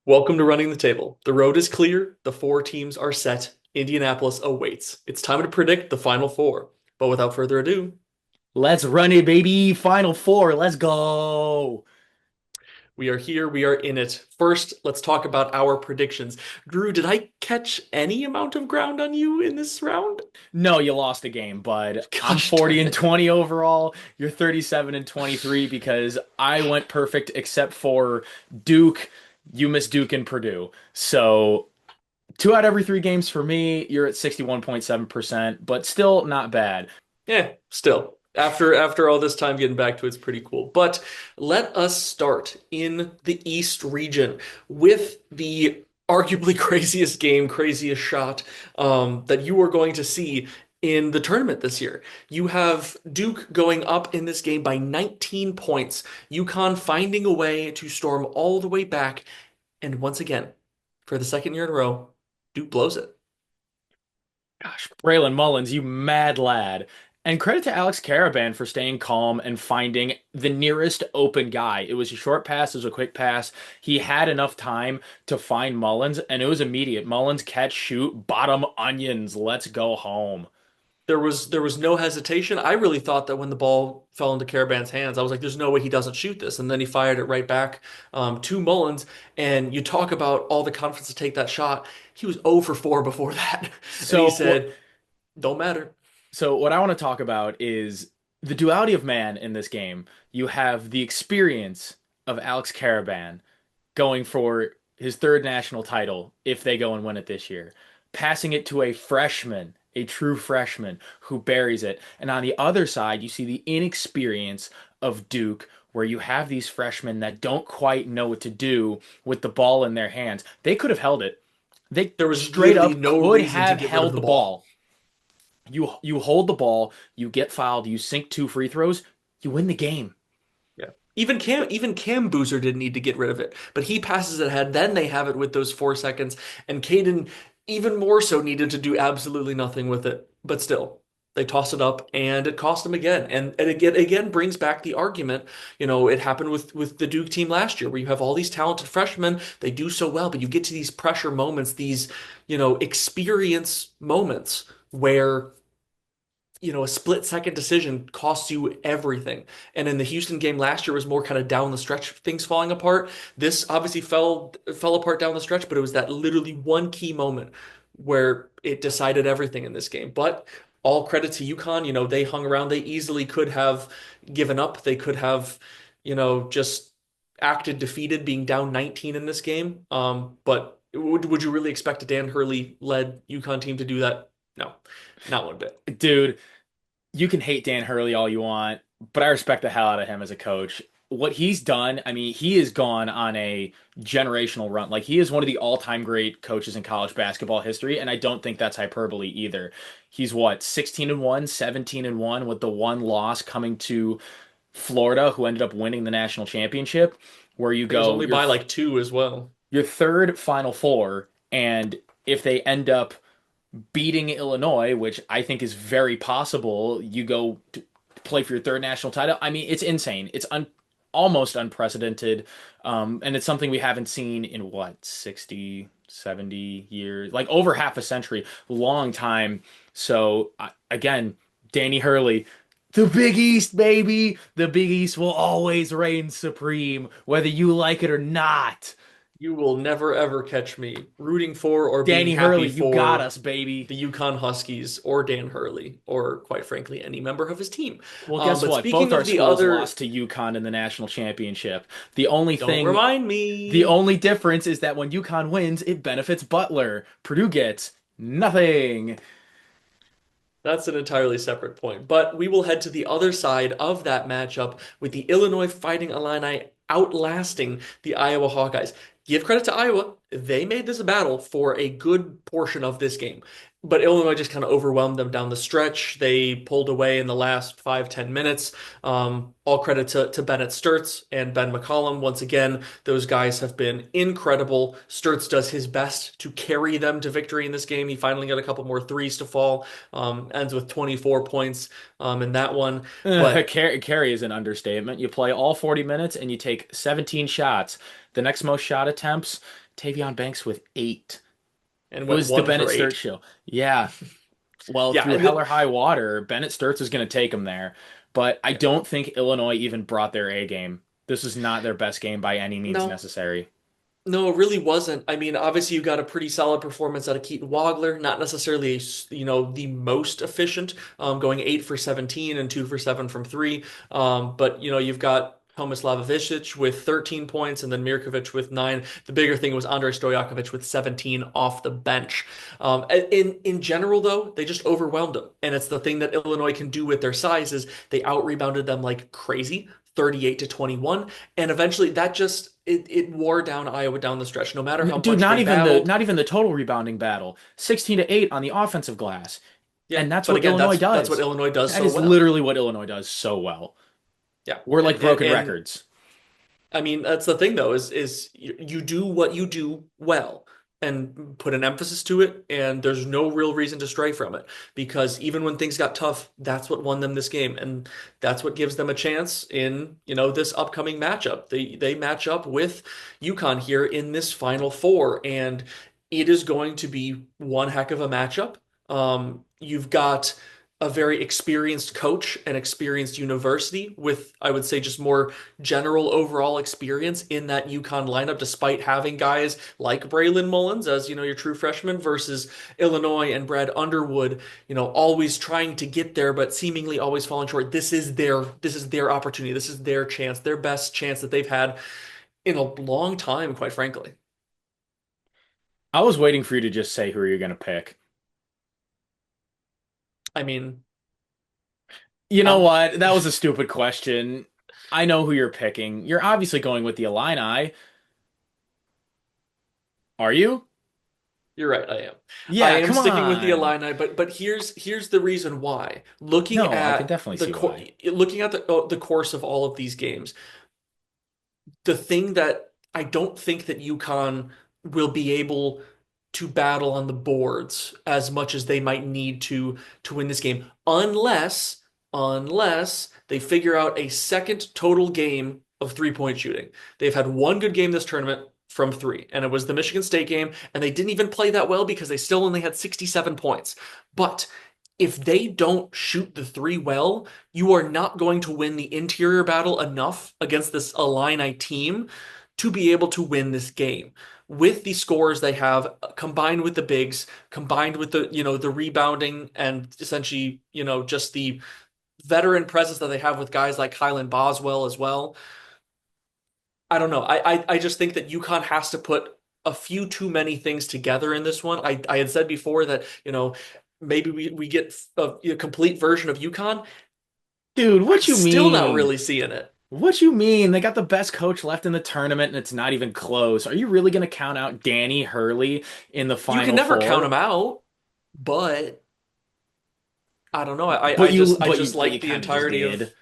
Welcome to Running the Table. The road is clear, the four teams are set. Indianapolis awaits. It's time to predict the final four. But without further ado, Let's run it, baby. Final four. Let's go. we are here, we are in it. First, let's talk about our predictions. Drew, did I catch any amount of ground on you in this round? No, you lost the game, bud. I'm Gosh 40 darn and it. 20 overall. You're 37 and 23 because I went perfect except for Duke. You missed Duke and Purdue. So, two out of every three games for me. You're at 61.7%, but still not bad. Yeah, still. After all this time getting back to it's pretty cool. But let us start in the East region with the arguably craziest game, craziest shot that you are going to see in the tournament this year. You have Duke going up in this game by 19 points. UConn finding a way to storm all the way back. And once again, for the second year in a row, Duke blows it. Gosh, Braylon Mullins, you mad lad. And credit to Alex Caravan for staying calm and finding the nearest open guy. It was a short pass, it was a quick pass. He had enough time to find Mullins, and it was immediate. Mullins catch, shoot, bottom onions. Let's go home. There was no hesitation. I really thought that when the ball fell into Caravan's hands, I was like, "There's no way he doesn't shoot this." And then he fired it right back to Mullins. And you talk about all the confidence to take that shot. He was 0 for 4 before that, and he So what said, "Don't matter." so what I want to talk about is the duality of man in this game. You have the experience of Alex Caravan going for his third national title if they go and win it this year, passing it to a freshman, a true freshman who buries it. And on the other side, you see the inexperience of Duke, where you have these freshmen that don't quite know what to do with the ball in their hands. They could have held it. They There was straight literally up no could reason to have get rid of held the the ball. ball. You hold the ball, you get fouled, you sink two free throws, you win the game. Yeah. Even Cam Boozer didn't need to get rid of it, but he passes it ahead. Then they have it with those 4 seconds, and Caden even more so needed to do absolutely nothing with it. But still, they toss it up, and it cost them again. And again brings back the argument. It happened with the Duke team last year, where you have all these talented freshmen. They do so well, but you get to these pressure moments, these experience moments where a split second decision costs you everything. And in the Houston game last year was more kind of down the stretch, things falling apart. This obviously fell apart down the stretch, but it was that literally one key moment where it decided everything in this game. But all credit to UConn, they hung around. They easily could have given up. They could have, just acted defeated, being down 19 in this game. But would you really expect a Dan Hurley led UConn team to do that? No, not one bit. Dude, you can hate Dan Hurley all you want, but I respect the hell out of him as a coach. What he's done, I mean, he has gone on a generational run. Like, he is one of the all-time great coaches in college basketball history, and I don't think that's hyperbole either. He's what, 16 and 1, 17 and 1 with the one loss coming to Florida, who ended up winning the national championship, where you It was go, only by like two as well. your third Final Four, and if they end up beating Illinois, which I think is very possible, you go to play for your third national title. I mean, it's insane. It's almost unprecedented. And it's something we haven't seen in what, 60, 70 years, like over half a century, long time. So again, Danny Hurley, the Big East, baby. The Big East will always reign supreme, whether you like it or not. You will never ever catch me rooting for or being Danny happy Hurley, you got for us, baby. the UConn Huskies or Dan Hurley or quite frankly any member of his team. Well, guess But what? speaking Both our of the schools other, lost to UConn in the national championship. don't remind The me. only difference is that when UConn wins, it benefits Butler. Purdue gets nothing. That's an entirely separate point. But we will head to the other side of that matchup with the Illinois Fighting Illini outlasting the Iowa Hawkeyes. Give credit to Iowa. They made this a battle for a good portion of this game. But Illinois just kind of overwhelmed them down the stretch. They pulled away in the last 5, 10 minutes. All credit to Bennett Sturts and Ben McCollum. Once again, those guys have been incredible. Sturts does his best to carry them to victory in this game. He finally got a couple more threes to fall. Ends with 24 points in that one. But Carry is an understatement. You play all 40 minutes and you take 17 shots. The next most shot attempts Tavion Banks with 8. and It went was the one Bennett for Sturts eight. show. Yeah. Well, Yeah, through hell or high water, Bennett Sturts was going to take him there. But I yeah. don't think Illinois even brought their A game. This was not their best game by any means No, necessary. no, it really wasn't. I mean, obviously you got a pretty solid performance out of Keaton Wagler, not necessarily, the most efficient, going 8 for 17 and 2 for 7 from three. But you've got Tomislav Ivicic with 13 points and then Mirkovic with 9. The bigger thing was Andrei Stojakovic with 17 off the bench. In general, though, they just overwhelmed them, and it's the thing that Illinois can do with their size is they out rebounded them like crazy. 38 to 21, and eventually that just it wore down Iowa down the stretch no matter how Dude, much they battled. not even the total rebounding battle. 16 to 8 on the offensive glass. Yeah, And that's but what again, Illinois that's what does. Illinois does That so is well. literally what Illinois does so well. Yeah, We're like and broken and records. I mean, that's the thing though, is you do what you do well and put an emphasis to it, and there's no real reason to stray from it because even when things got tough, that's what won them this game, and that's what gives them a chance in, this upcoming matchup. They match up with UConn here in this Final Four, and it is going to be one heck of a matchup. You've got a very experienced coach and experienced university with, I would say, just more general overall experience in that UConn lineup, despite having guys like Braylon Mullins as, your true freshman versus Illinois and Brad Underwood, always trying to get there, but seemingly always falling short. This is their opportunity. This is their chance, their best chance that they've had in a long time, quite frankly. I was waiting for you to just say who you're going to pick. I mean, You know um, what? That was a stupid question. I know who you're picking. You're obviously going with the Illini. Are you? you're right, I am. I Yeah, am come sticking with the on. Illini, but here's the reason why. Looking No, I can at definitely see why. the course of all of these games, the thing that I don't think that UConn will be able to battle on the boards as much as they might need to win this game, unless they figure out a second total game of three-point shooting. They've had one good game this tournament from three, and it was the Michigan State game, and they didn't even play that well because they still only had 67 points. But if they don't shoot the three well, you are not going to win the interior battle enough against this Illini team to be able to win this game. With the scores they have, combined with the bigs, combined with the rebounding and essentially, just the veteran presence that they have with guys like Kylan Boswell as well. I don't know. I just think that UConn has to put a few too many things together in this one. I had said before that, maybe we get a complete version of UConn. Dude, I'm what you still not mean? really seeing it. What you mean? They got the best coach left in the tournament and it's not even close. Are you really going to count out Danny Hurley in the You can Final never count them Four? out, but I don't know. I just But you like the kind of just entirety did. of.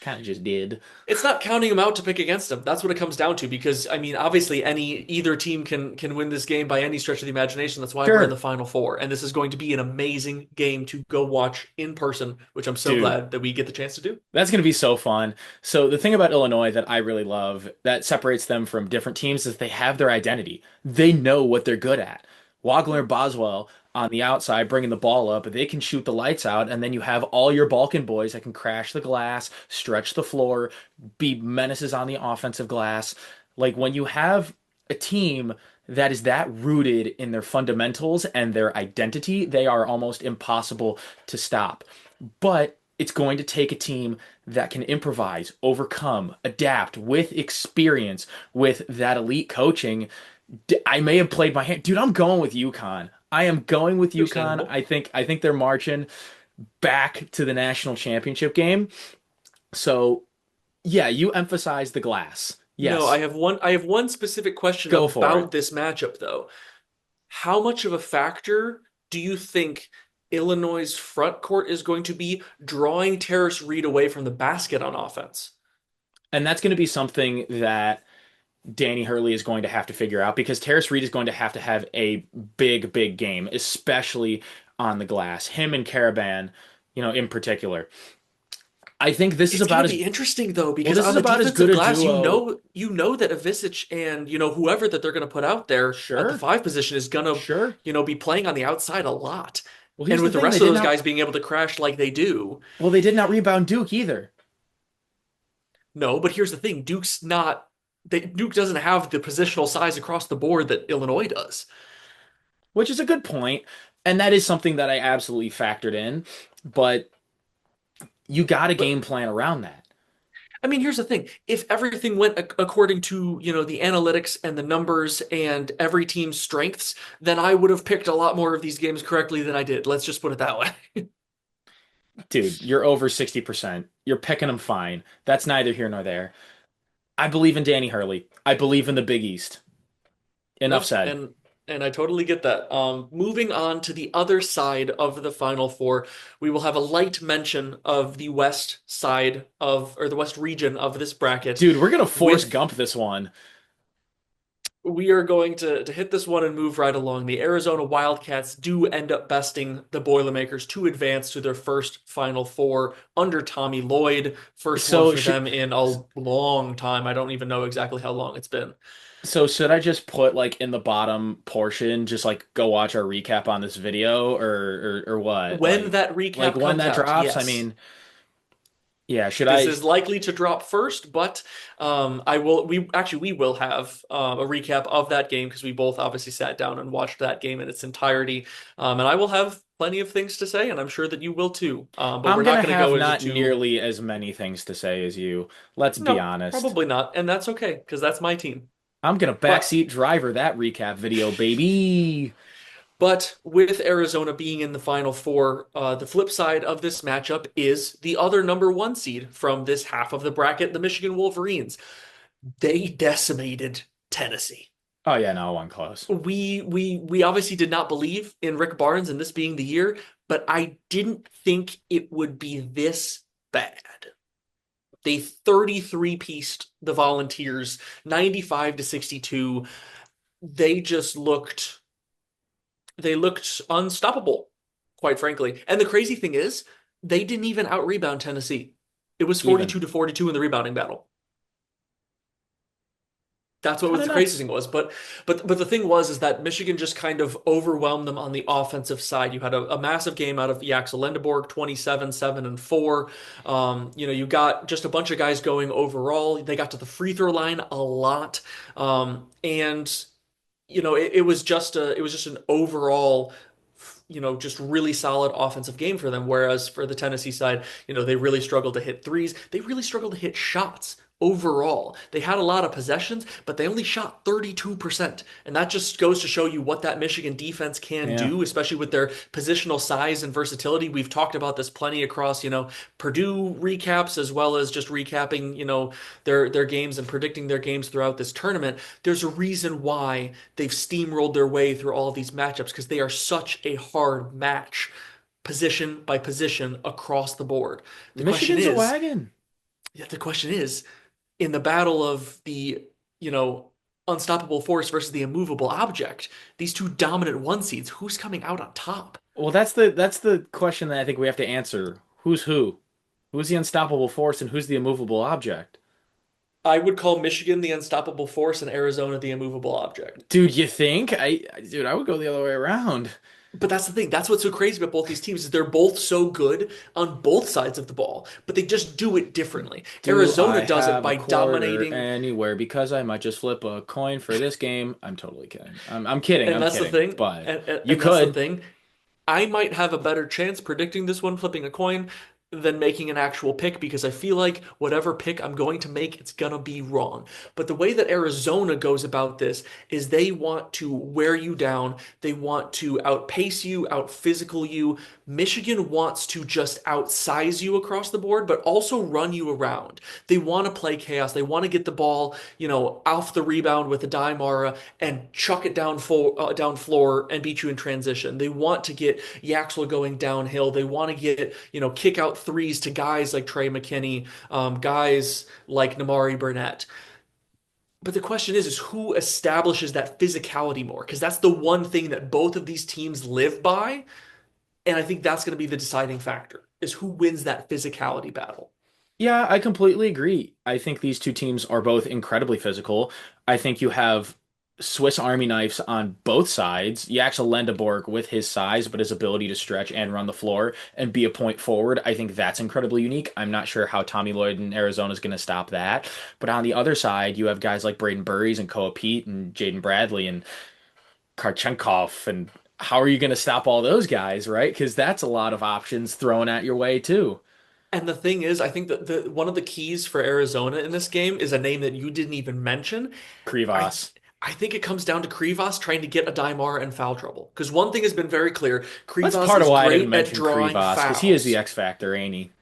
Kind of just did. It's not counting them out to pick against them. That's what it comes down to. Because I mean, obviously, either team can win this game by any stretch of the imagination. That's why we're in the Sure. Final Four, and this is going to be an amazing game to go watch in person, which I'm so Dude, glad that we get the chance to do. that's going to be so fun. So the thing about Illinois that I really love that separates them from different teams is they have their identity. They know what they're good at. Wagner Yeah. and Boswell on the outside bringing the ball up, they can shoot the lights out, and then you have all your Balkan boys that can crash the glass, stretch the floor, be menaces on the offensive glass. Like when you have a team that is that rooted in their fundamentals and their identity, they are almost impossible to stop. But it's going to take a team that can improvise, overcome, adapt with experience, with that elite coaching. I may have played my hand. Dude, I'm going with UConn. I am going with UConn. Understandable. I think they're marching back to the national championship game. So, yeah, you emphasize the glass. No, Yes, I have one specific question go for it. about this matchup, though. How much of a factor do you think Illinois' front court is going to be drawing Terrace Reed away from the basket on offense? And that's going to be something that Danny Hurley is going to have to figure out because Terrace Reed is going to have a big, big game, especially on the glass. Him and Caravan, in particular. I think this is It's going about to as be interesting though, well. because This on is the about as good defensive a glass, duo. you know that Ivisic and whoever that they're going to put out there at the Sure, five position is going to sure. be playing on the outside a lot, Well, and here's the with the thing: they rest of did those not. guys being able to crash like they do, Well, they did not rebound Duke either, no. But here's the thing: Duke doesn't have the positional size across the board that Illinois does. which is a good point, and that is something that I absolutely factored in. But you got a But game plan around that. I mean, here's the thing. If everything went according to, the analytics and the numbers and every team's strengths, then I would have picked a lot more of these games correctly than I did. Let's just put it that way. Dude, you're over 60%. You're picking them fine. That's neither here nor there. I believe in Danny Hurley. I believe in the Big East. Enough No, said. and I totally get that. Moving on to the other side of the Final Four, we will have a light mention of the west side of, or the west region of this bracket Dude, we're gonna force with Gump this one. we are going to hit this one and move right along. The Arizona Wildcats do end up besting the Boilermakers to advance to their first Final Four under Tommy Lloyd. First one So for should them in a long time. I don't even know exactly how long it's been. should I just put like in the bottom portion, just like go watch our recap on this video or what? When that Like recap when comes that out, drops? I yes. mean, yeah, should This I is likely to drop first, but I will. We will have a recap of that game because we both obviously sat down and watched that game in its entirety, and I will have plenty of things to say, and I'm sure that you will too. But I'm we're not gonna going to have go not into nearly as many things to say as you. Let's be no, honest. probably not, and that's okay because that's my team. I'm gonna But backseat driver that recap video, baby. But with Arizona being in the Final Four, the flip side of this matchup is the other number one seed from this half of the bracket, the Michigan Wolverines. They decimated Tennessee. Oh yeah, no, one close. We obviously did not believe in Rick Barnes and this being the year, but I didn't think it would be this bad. They 33-pieced the Volunteers 95-62. They just looked unstoppable, quite frankly. And the crazy thing is, they didn't even out rebound Tennessee. It was Even 42 to 42 in the rebounding battle. That's what kind was of the crazy nuts. thing was. But the thing was is that Michigan just kind of overwhelmed them on the offensive side. You had a massive game out of Yaxel Lendeborg, 27, 7, and 4. You got just a bunch of guys going overall. They got to the free throw line a lot. And it was just an overall just really solid offensive game for them. Whereas for the Tennessee side, they really struggled to hit threes. They really struggled to hit shots overall. They had a lot of possessions, but they only shot 32%. And that just goes to show you what that Michigan defense can Yeah. do, especially with their positional size and versatility. We've talked about this plenty across, Purdue recaps as well as just recapping, their games and predicting their games throughout this tournament. There's a reason why they've steamrolled their way through all of these matchups because they are such a hard match, position by position across the board. The question Michigan's a is, wagon. yeah, the question is, in the battle of the, you know, unstoppable force versus the immovable object, these two dominant one seeds, who's coming out on top? Well, that's the question that I think we have to answer. Who's who? Who's the unstoppable force and who's the immovable object? I would call Michigan the unstoppable force and Arizona the immovable object. Dude, you think? Dude, I would go the other way around. But that's the thing. That's what's so crazy about both these teams is they're both so good on both sides of the ball, but they just do it differently. Do Arizona I does it have a by quarter dominating, anywhere? Because I might just flip a coin for this game. I'm totally kidding. I'm kidding. and I'm that's the kidding. thing. But you And that's the could. thing. I might have a better chance predicting this one flipping a coin than making an actual pick because I feel like whatever pick I'm going to make, it's gonna be wrong. But the way that Arizona goes about this is they want to wear you down. They want to outpace you, out physical you. Michigan wants to just outsize you across the board, but also run you around. They want to play chaos. They want to get the ball, off the rebound with a Daimara and chuck it down floor and beat you in transition. They want to get Yaxler going downhill. They want to get, kick out threes to guys like Trey McKinney, guys like Namari Burnett. But the question is who establishes that physicality more? Because that's the one thing that both of these teams live by. And I think that's going to be the deciding factor is who wins that physicality battle. Yeah, I completely agree. I think these two teams are both incredibly physical. I think you have Swiss Army knives on both sides. Yaxel Lendeborg with his size, but his ability to stretch and run the floor and be a point forward. I think that's incredibly unique. I'm not sure how Tommy Lloyd in Arizona is going to stop that. But on the other side, you have guys like Braden Burries and Koa Pete and Jaden Bradley and Karchenkov. And how are you going to stop all those guys, right? Because that's a lot of options thrown at your way, too. And the thing is, I think that the one of the keys for Arizona in this game is a name that you didn't even mention. I Krivas. I think it comes down to Krivas trying to get a Daimar in foul trouble. Because one thing has been very clear, That's Krivas part of is why I didn't great at mention drawing Krivas, because he is the fouls. X factor, ain't he?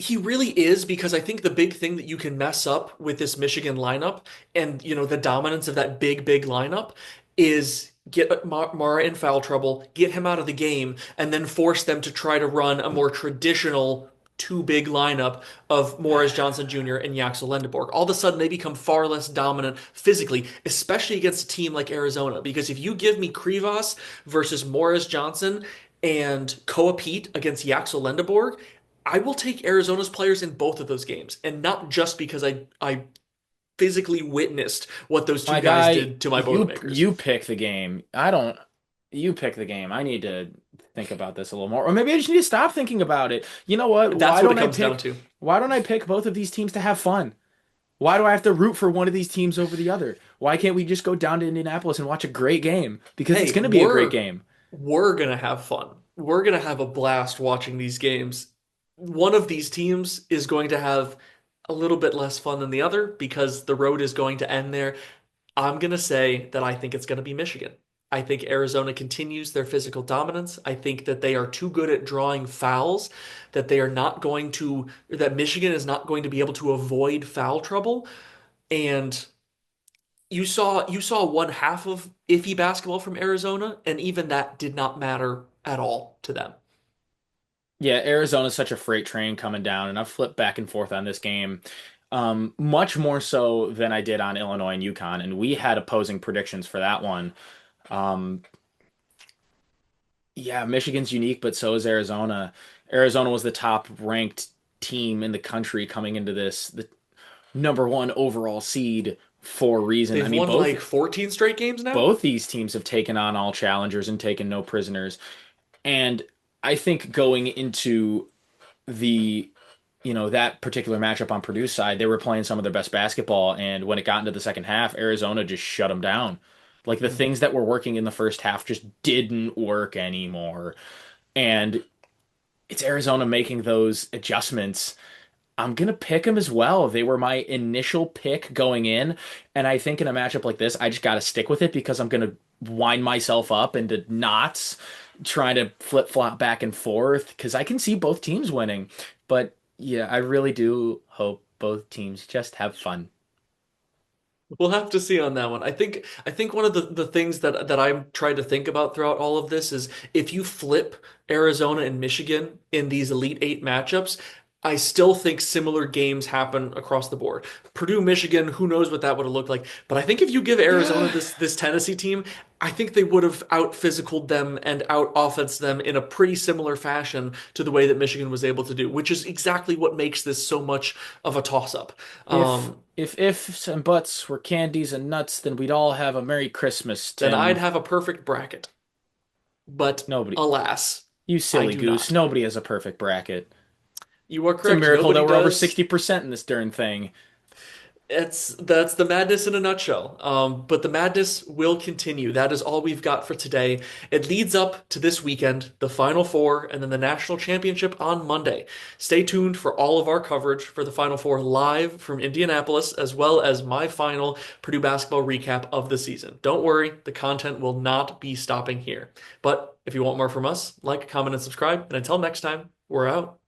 He really is because I think the big thing that you can mess up with this Michigan lineup and the dominance of that big lineup is get Mara in foul trouble, get him out of the game, and then force them to try to run a more traditional two big lineup of Morris Johnson Jr. and Yaxel Lendeborg. All of a sudden, they become far less dominant physically, especially against a team like Arizona. Because if you give me Krivas versus Morris Johnson and Koa Pete against Yaxel Lendeborg, I will take Arizona's players in both of those games, and not just because I physically witnessed what those two My guys guy, did to my you Boilermakers. you pick the game. I don't. You pick the game. I need to think about this a little more, or maybe I just need to stop thinking about it. You know what? That's what it comes down to. Why don't I pick both of these teams to have fun? Why do I have to root for one of these teams over the other? Why can't we just go down to Indianapolis and watch a great game? Because it's Hey, going to be a great game. we're gonna have fun. We're gonna have a blast watching these games. One of these teams is going to have a little bit less fun than the other because the road is going to end there. I'm going to say that I think it's going to be Michigan. I think Arizona continues their physical dominance. I think that they are too good at drawing fouls, that they are not going to, that Michigan is not going to be able to avoid foul trouble. And you saw one half of iffy basketball from Arizona, and even that did not matter at all to them. Yeah, Arizona's such a freight train coming down, and I've flipped back and forth on this game, much more so than I did on Illinois and UConn, and we had opposing predictions for that one. Um, yeah, Michigan's unique, but so is Arizona. Arizona was the top ranked team in the country coming into this, the number one overall seed for a reason. I They've mean, won like 14 straight games now. both these teams have taken on all challengers and taken no prisoners. And I think going into the that particular matchup on Purdue's side, they were playing some of their best basketball, and when it got into the second half, Arizona just shut them down. Like the Mhm. things that were working in the first half just didn't work anymore. And it's Arizona making those adjustments. I'm gonna pick them as well. They were my initial pick going in, and I think in a matchup like this, I just gotta stick with it because I'm gonna wind myself up into knots, trying to flip flop back and forth because I can see both teams winning. But yeah, I really do hope both teams just have fun. We'll have to see on that one. I think one of the things that I'm trying to think about throughout all of this is if you flip Arizona and Michigan in these Elite Eight matchups, I still think similar games happen across the board. Purdue, Michigan, who knows what that would have looked like. But I think if you give Arizona this Tennessee team, I think they would have out physicaled them and out offensed them in a pretty similar fashion to the way that Michigan was able to do, which is exactly what makes this so much of a toss-up. If Um, if ifs and buts were candies and nuts, then we'd all have a Merry Christmas, then I'd Tim. have a perfect bracket. But Nobody, alas, you I silly do goose, not. nobody has a perfect bracket. You are It's a correct. miracle Nobody that we're over does. 60% in this darn thing. That's the madness in a nutshell. But the madness will continue. That is all we've got for today. It leads up to this weekend, the Final Four, and then the national championship on Monday. Stay tuned for all of our coverage for the Final Four live from Indianapolis, as well as my final Purdue basketball recap of the season. Don't worry, the content will not be stopping here. But if you want more from us, like, comment, and subscribe. And until next time, we're out.